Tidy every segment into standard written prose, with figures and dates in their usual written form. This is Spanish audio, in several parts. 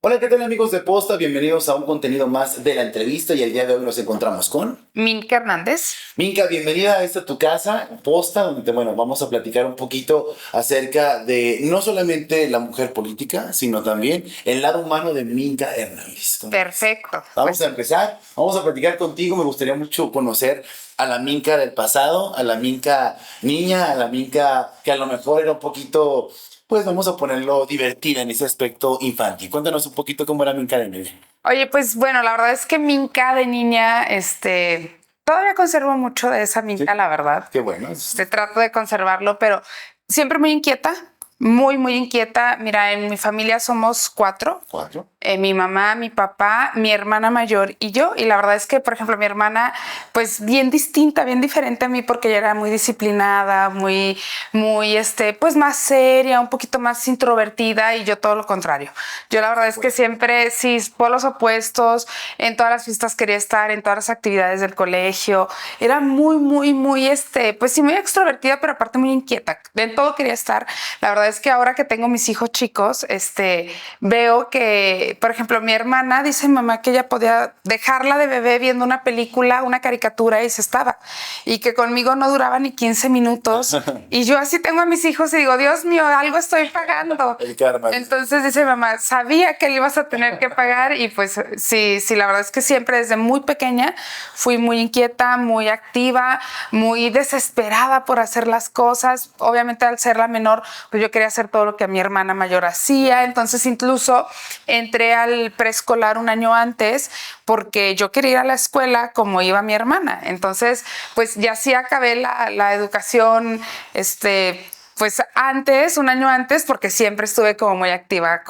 Hola, ¿qué tal amigos de Posta? Bienvenidos a un contenido más de la entrevista y el día de hoy nos encontramos con Minka Hernández. Minka, bienvenida a esta tu casa, Posta, donde vamos a platicar un poquito acerca de no solamente la mujer política, sino también el lado humano de Minka Hernández. ¿Cómo ves? Perfecto. Vamos a empezar, vamos a platicar contigo, me gustaría mucho conocer a la Minka del pasado, a la Minka niña, a la Minka que a lo mejor era un poquito, pues vamos a ponerlo divertida en ese aspecto infantil. Cuéntanos un poquito cómo era Minka de niña. Oye, pues bueno, la verdad es que Minka de niña, todavía conservo mucho de esa Minka, Sí, la verdad. qué bueno. Trato de conservarlo, pero siempre muy inquieta, muy inquieta. Mira, en mi familia somos cuatro. Cuatro. Mi mamá, mi papá, mi hermana mayor y yo. Y la verdad es que, por ejemplo, mi hermana, pues bien distinta, bien diferente a mí, porque ella era muy disciplinada, pues más seria, un poquito más introvertida, y yo todo lo contrario. Yo la verdad es que siempre, sí, polos opuestos, en todas las fiestas quería estar, en todas las actividades del colegio. Era pues sí, muy extrovertida, pero aparte muy inquieta. En todo quería estar. La verdad es que ahora que tengo mis hijos chicos, veo que, por ejemplo, mi hermana dice mamá que ella podía dejarla de bebé viendo una película, una caricatura, y se estaba. Y que conmigo no duraba ni 15 minutos. Y yo así tengo a mis hijos y digo, Dios mío, algo estoy pagando. El karma. Entonces dice mamá, sabía que le ibas a tener que pagar. Y pues sí, la verdad es que siempre desde muy pequeña fui muy inquieta, muy activa, muy desesperada por hacer las cosas. Obviamente al ser la menor, pues yo quería hacer todo lo que mi hermana mayor hacía. Entonces incluso entré al preescolar un año antes porque yo quería ir a la escuela como iba mi hermana. Entonces, pues ya sí acabé la educación, pues antes, un año antes, porque siempre estuve como muy activa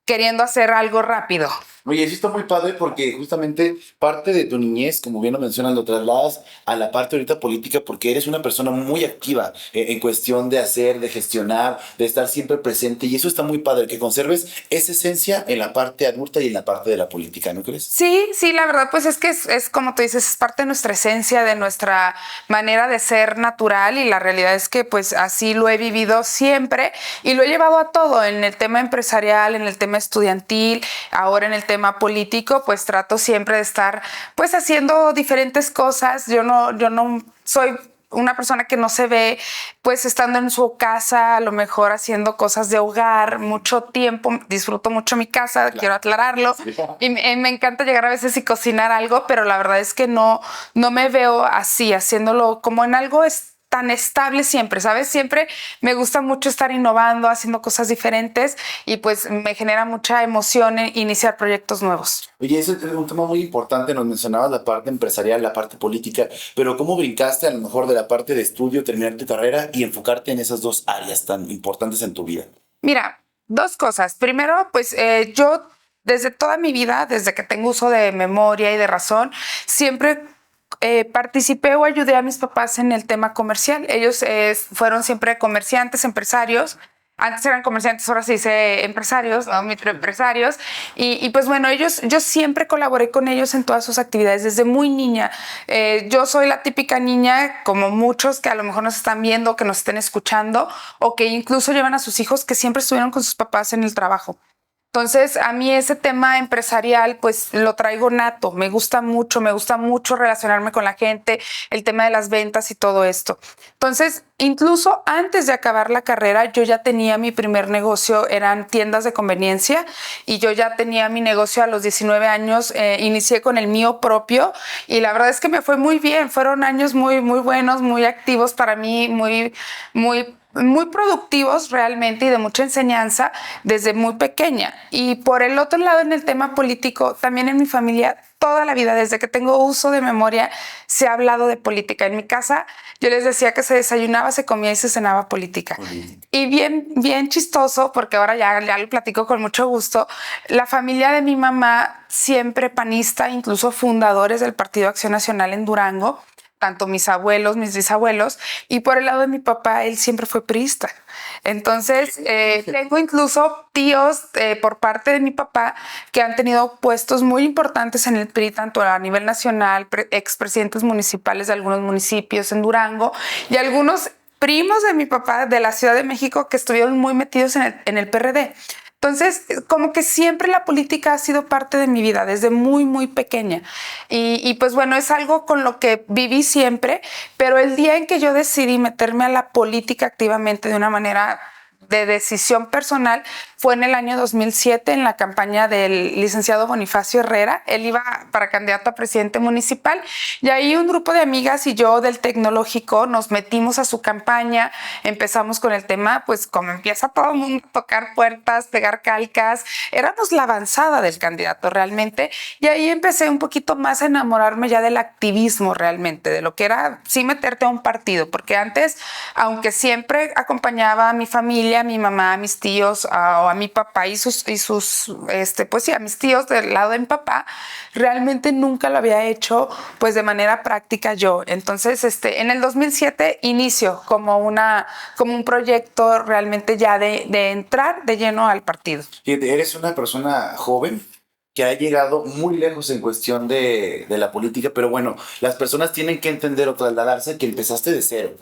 queriendo hacer algo rápido. Oye, sí está muy padre porque justamente parte de tu niñez, como bien lo mencionas, lo trasladas a la parte ahorita política porque eres una persona muy activa en cuestión de hacer, de gestionar, de estar siempre presente y eso está muy padre, que conserves esa esencia en la parte adulta y en la parte de la política, ¿no crees? Sí, la verdad, pues es que es como tú dices, es parte de nuestra esencia, de nuestra manera de ser natural, y la realidad es que pues así lo he vivido siempre y lo he llevado a todo, en el tema empresarial, en el tema estudiantil, ahora en el tema político, pues trato siempre de estar pues haciendo diferentes cosas. Yo no soy una persona que no se ve pues estando en su casa, a lo mejor haciendo cosas de hogar mucho tiempo. Disfruto mucho mi casa, claro. Quiero aclararlo. Sí. Y me encanta llegar a veces y cocinar algo, pero la verdad es que no me veo así, haciéndolo como en algo tan estable siempre, ¿sabes? Siempre me gusta mucho estar innovando, haciendo cosas diferentes, y pues me genera mucha emoción iniciar proyectos nuevos. Oye, eso es un tema muy importante, nos mencionabas la parte empresarial, la parte política, pero ¿cómo brincaste a lo mejor de la parte de estudio, terminar tu carrera y enfocarte en esas dos áreas tan importantes en tu vida? Mira, dos cosas. Primero, pues yo desde toda mi vida, desde que tengo uso de memoria y de razón, siempre participé o ayudé a mis papás en el tema comercial. Ellos fueron siempre comerciantes, empresarios. Antes eran comerciantes, ahora se dice empresarios, ¿no? Microempresarios. Y pues bueno, yo siempre colaboré con ellos en todas sus actividades desde muy niña. Yo soy la típica niña, como muchos que a lo mejor nos están viendo, que nos estén escuchando, o que incluso llevan a sus hijos, que siempre estuvieron con sus papás en el trabajo. Entonces, a mí ese tema empresarial, pues lo traigo nato. Me gusta mucho relacionarme con la gente, el tema de las ventas y todo esto. Entonces, incluso antes de acabar la carrera, yo ya tenía mi primer negocio, eran tiendas de conveniencia, y yo ya tenía mi negocio a los 19 años. Inicié con el mío propio y la verdad es que me fue muy bien. Fueron años muy buenos, muy activos para mí, muy productivos realmente, y de mucha enseñanza desde muy pequeña. Y por el otro lado, en el tema político, también en mi familia, toda la vida, desde que tengo uso de memoria, se ha hablado de política. En mi casa, yo les decía que se desayunaba, se comía y se cenaba política. Y bien chistoso, porque ahora ya lo platico con mucho gusto, la familia de mi mamá, siempre panista, incluso fundadores del Partido Acción Nacional en Durango, tanto mis abuelos, mis bisabuelos, y por el lado de mi papá, él siempre fue priista. Entonces, tengo incluso tíos por parte de mi papá que han tenido puestos muy importantes en el PRI, tanto a nivel nacional, expresidentes municipales de algunos municipios en Durango, y algunos primos de mi papá de la Ciudad de México que estuvieron muy metidos en el PRD. Entonces, como que siempre la política ha sido parte de mi vida desde muy, muy pequeña. Y pues bueno, es algo con lo que viví siempre, pero el día en que yo decidí meterme a la política activamente de una manera de decisión personal fue en el año 2007 en la campaña del licenciado Bonifacio Herrera. Él iba para candidato a presidente municipal y ahí un grupo de amigas y yo del tecnológico nos metimos a su campaña, empezamos con el tema, pues como empieza todo el mundo a tocar puertas, pegar calcas, éramos la avanzada del candidato realmente y ahí empecé un poquito más a enamorarme ya del activismo realmente, de lo que era sí meterte a un partido, porque antes, aunque siempre acompañaba a mi familia, a mi mamá, a mis tíos, o a mi papá y sus pues sí, a mis tíos del lado de mi papá, realmente nunca lo había hecho pues de manera práctica yo. Entonces, en el 2007 inicio como un proyecto realmente ya de entrar de lleno al partido. Fíjate, eres una persona joven que ha llegado muy lejos en cuestión de la política, pero bueno, las personas tienen que entender o trasladarse que empezaste de cero.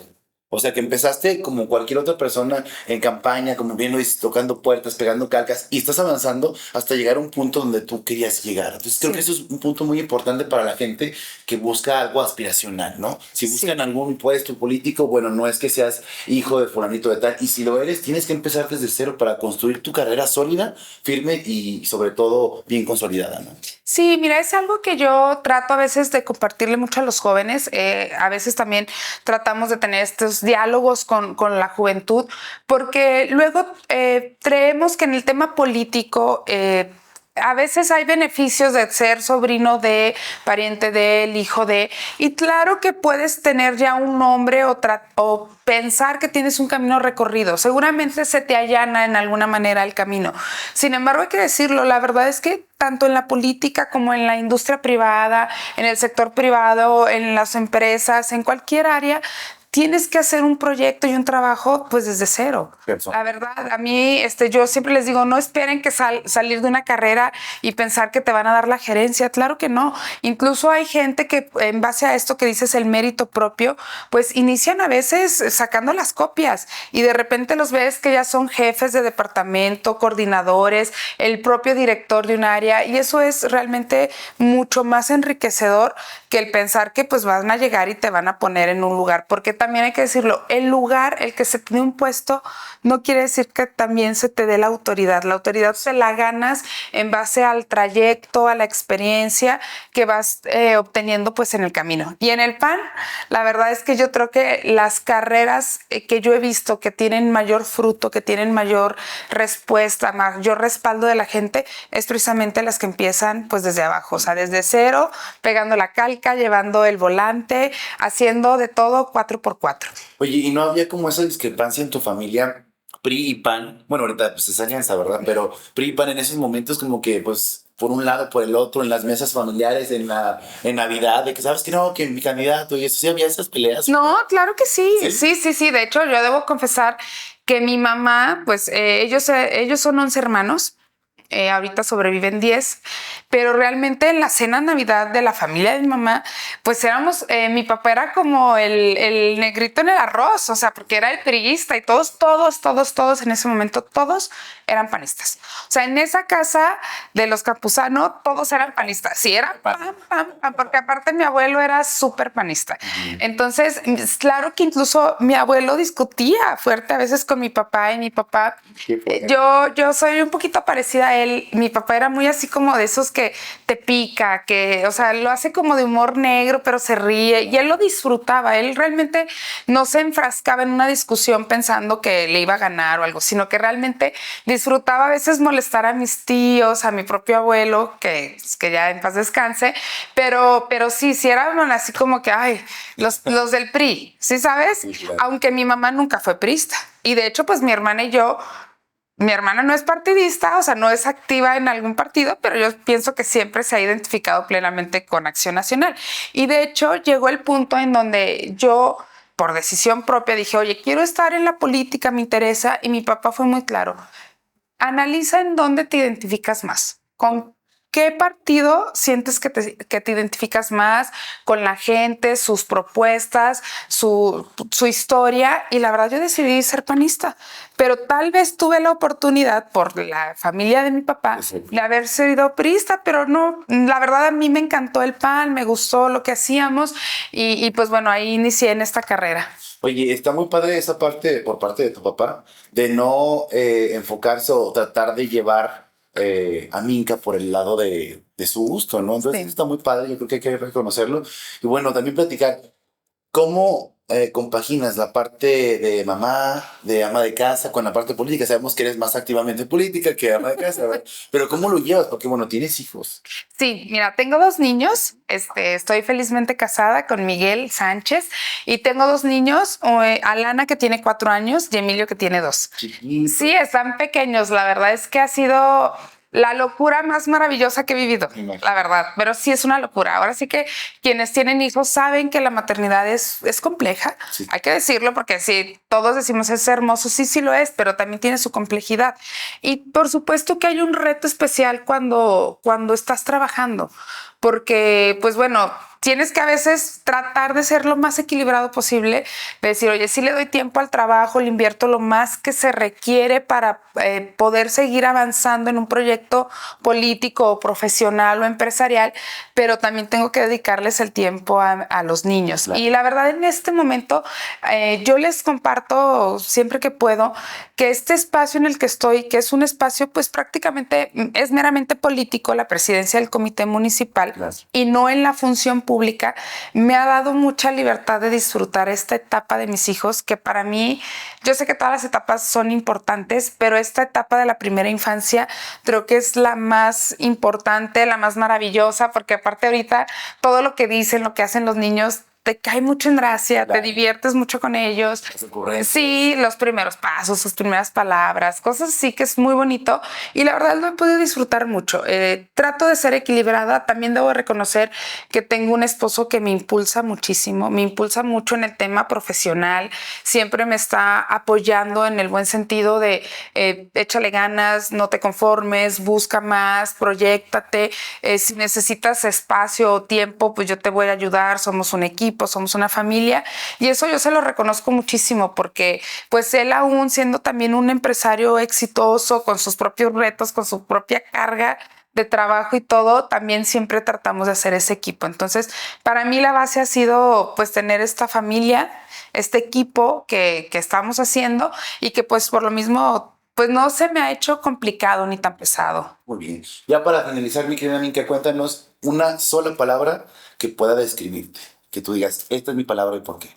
O sea, que empezaste como cualquier otra persona en campaña, como bien lo dices, tocando puertas, pegando calcas, y estás avanzando hasta llegar a un punto donde tú querías llegar. Entonces, creo que eso es un punto muy importante para la gente que busca algo aspiracional, ¿no? Si buscan algún puesto político, bueno, no es que seas hijo de fulanito de tal, y si lo eres, tienes que empezar desde cero para construir tu carrera sólida, firme y sobre todo bien consolidada, ¿no? Sí, mira, es algo que yo trato a veces de compartirle mucho a los jóvenes. A veces también tratamos de tener estos diálogos con la juventud, porque luego creemos que en el tema político a veces hay beneficios de ser sobrino de, pariente del, hijo de, y claro que puedes tener ya un nombre o pensar que tienes un camino recorrido. Seguramente se te allana en alguna manera el camino. Sin embargo, hay que decirlo, la verdad es que tanto en la política como en la industria privada, en el sector privado, en las empresas, en cualquier área, tienes que hacer un proyecto y un trabajo pues desde cero. La verdad, a mí yo siempre les digo, no esperen que salir de una carrera y pensar que te van a dar la gerencia. Claro que no. Incluso hay gente que en base a esto que dices el mérito propio, pues inician a veces sacando las copias y de repente los ves que ya son jefes de departamento, coordinadores, el propio director de un área y eso es realmente mucho más enriquecedor que el pensar que pues van a llegar y te van a poner en un lugar, porque también hay que decirlo, el lugar, el que se te dé un puesto, no quiere decir que también se te dé la autoridad se la ganas en base al trayecto, a la experiencia que vas obteniendo pues en el camino. Y en el PAN, la verdad es que yo creo que las carreras que yo he visto que tienen mayor fruto, que tienen mayor respuesta, mayor respaldo de la gente, es precisamente las que empiezan pues desde abajo, o sea, desde cero, pegando la calca, llevando el volante, haciendo de todo 4x4. Oye, ¿y no había como esa discrepancia en tu familia, PRI y PAN? Bueno, ahorita pues es alianza, ¿verdad? Pero PRI y PAN en esos momentos como que pues por un lado, por el otro, en las mesas familiares, en Navidad, de que sabes que no, que mi candidato y eso, sí había esas peleas. No, claro que sí. Sí. De hecho, yo debo confesar que mi mamá, pues ellos son 11 hermanos. Ahorita sobreviven 10, pero realmente en la cena Navidad de la familia de mi mamá, pues éramos, mi papá era como el negrito en el arroz, o sea, porque era el priista y todos en ese momento, todos eran panistas. O sea, en esa casa de los Campuzano, todos eran panistas. Sí, era pan, porque aparte mi abuelo era súper panista. Entonces, claro que incluso mi abuelo discutía fuerte a veces con mi papá y mi papá, yo soy un poquito parecida a él. Mi papá era muy así como de esos que te pica, que, o sea, lo hace como de humor negro, pero se ríe y él lo disfrutaba. Él realmente no se enfrascaba en una discusión pensando que le iba a ganar o algo, sino que realmente disfrutaba a veces molestar a mis tíos, a mi propio abuelo, que ya en paz descanse, pero sí eran así como que, ay, los del PRI, ¿sí sabes? Sí, claro. Aunque mi mamá nunca fue priista. Y de hecho, pues mi hermana y yo, mi hermana no es partidista, o sea, no es activa en algún partido, pero yo pienso que siempre se ha identificado plenamente con Acción Nacional. Y de hecho, llegó el punto en donde yo, por decisión propia, dije, oye, quiero estar en la política, me interesa, y mi papá fue muy claro. Analiza en dónde te identificas más, con qué partido sientes que te identificas más con la gente, sus propuestas, su historia, y la verdad yo decidí ser panista, pero tal vez tuve la oportunidad por la familia de mi papá de haber sido priista, pero no, la verdad a mí me encantó el PAN, me gustó lo que hacíamos y pues bueno, ahí inicié en esta carrera. Oye, está muy padre esa parte por parte de tu papá, de no enfocarse o tratar de llevar a Minka por el lado de su gusto, ¿no? Entonces Sí. está muy padre, yo creo que hay que reconocerlo. Y bueno, también platicar cómo compaginas la parte de mamá, de ama de casa, con la parte política. Sabemos que eres más activamente política que ama de casa, ¿verdad? Pero ¿cómo lo llevas? Porque bueno, tienes hijos. Sí, mira, tengo dos niños. Estoy felizmente casada con Miguel Sánchez y tengo dos niños, Alana que tiene 4 años y Emilio que tiene 2. Chiquito. Sí, están pequeños. La verdad es que ha sido la locura más maravillosa que he vivido, la verdad. Pero sí es una locura. Ahora sí que quienes tienen hijos saben que la maternidad es compleja. Sí. Hay que decirlo porque sí, todos decimos es hermoso, sí, sí lo es, pero también tiene su complejidad. Y por supuesto que hay un reto especial cuando estás trabajando, porque pues bueno, tienes que a veces tratar de ser lo más equilibrado posible, de decir, oye, sí le doy tiempo al trabajo, le invierto lo más que se requiere para poder seguir avanzando en un proyecto político o profesional o empresarial, pero también tengo que dedicarles el tiempo a los niños. Claro. Y la verdad en este momento yo les comparto siempre que puedo que este espacio en el que estoy, que es un espacio pues prácticamente es meramente político, la presidencia del comité municipal, Claro. y no en la función pública, me ha dado mucha libertad de disfrutar esta etapa de mis hijos, que para mí, yo sé que todas las etapas son importantes, pero esta etapa de la primera infancia creo que es la más importante, la más maravillosa, porque aparte ahorita todo lo que dicen, lo que hacen los niños, te cae mucho en gracia, Claro. te diviertes mucho con ellos. Las ocurrencias. Sí, los primeros pasos, sus primeras palabras, cosas así que es muy bonito y la verdad lo he podido disfrutar mucho. Trato de ser equilibrada, también debo reconocer que tengo un esposo que me impulsa muchísimo, me impulsa mucho en el tema profesional, siempre me está apoyando en el buen sentido de échale ganas, no te conformes, busca más, proyéctate, si necesitas espacio o tiempo, pues yo te voy a ayudar, somos un equipo, somos una familia y eso yo se lo reconozco muchísimo porque pues él aún siendo también un empresario exitoso con sus propios retos, con su propia carga de trabajo y todo, también siempre tratamos de hacer ese equipo. Entonces, para mí la base ha sido pues tener esta familia, este equipo que estamos haciendo y que pues por lo mismo pues no se me ha hecho complicado ni tan pesado. Muy bien. Ya para finalizar, mi querida Minka, cuéntanos una sola palabra que pueda describirte. Que tú digas, esta es mi palabra y por qué.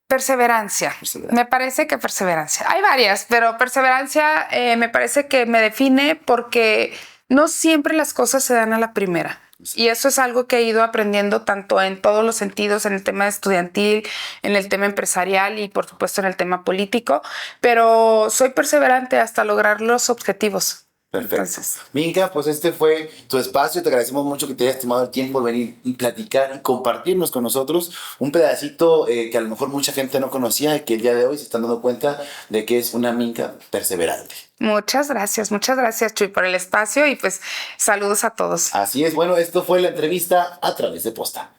Perseverancia. Perseverancia. Me parece que perseverancia. Hay varias, pero perseverancia me parece que me define porque no siempre las cosas se dan a la primera. Y eso es algo que he ido aprendiendo tanto en todos los sentidos, en el tema estudiantil, en el tema empresarial y por supuesto en el tema político, pero soy perseverante hasta lograr los objetivos. Perfecto. Entonces, Minka, pues este fue tu espacio. Te agradecemos mucho que te hayas tomado el tiempo de venir y platicar y compartirnos con nosotros un pedacito que a lo mejor mucha gente no conocía y que el día de hoy se están dando cuenta de que es una Minka perseverante. muchas gracias, Chuy, por el espacio y pues saludos a todos. Así es, bueno, esto fue la entrevista a través de Posta.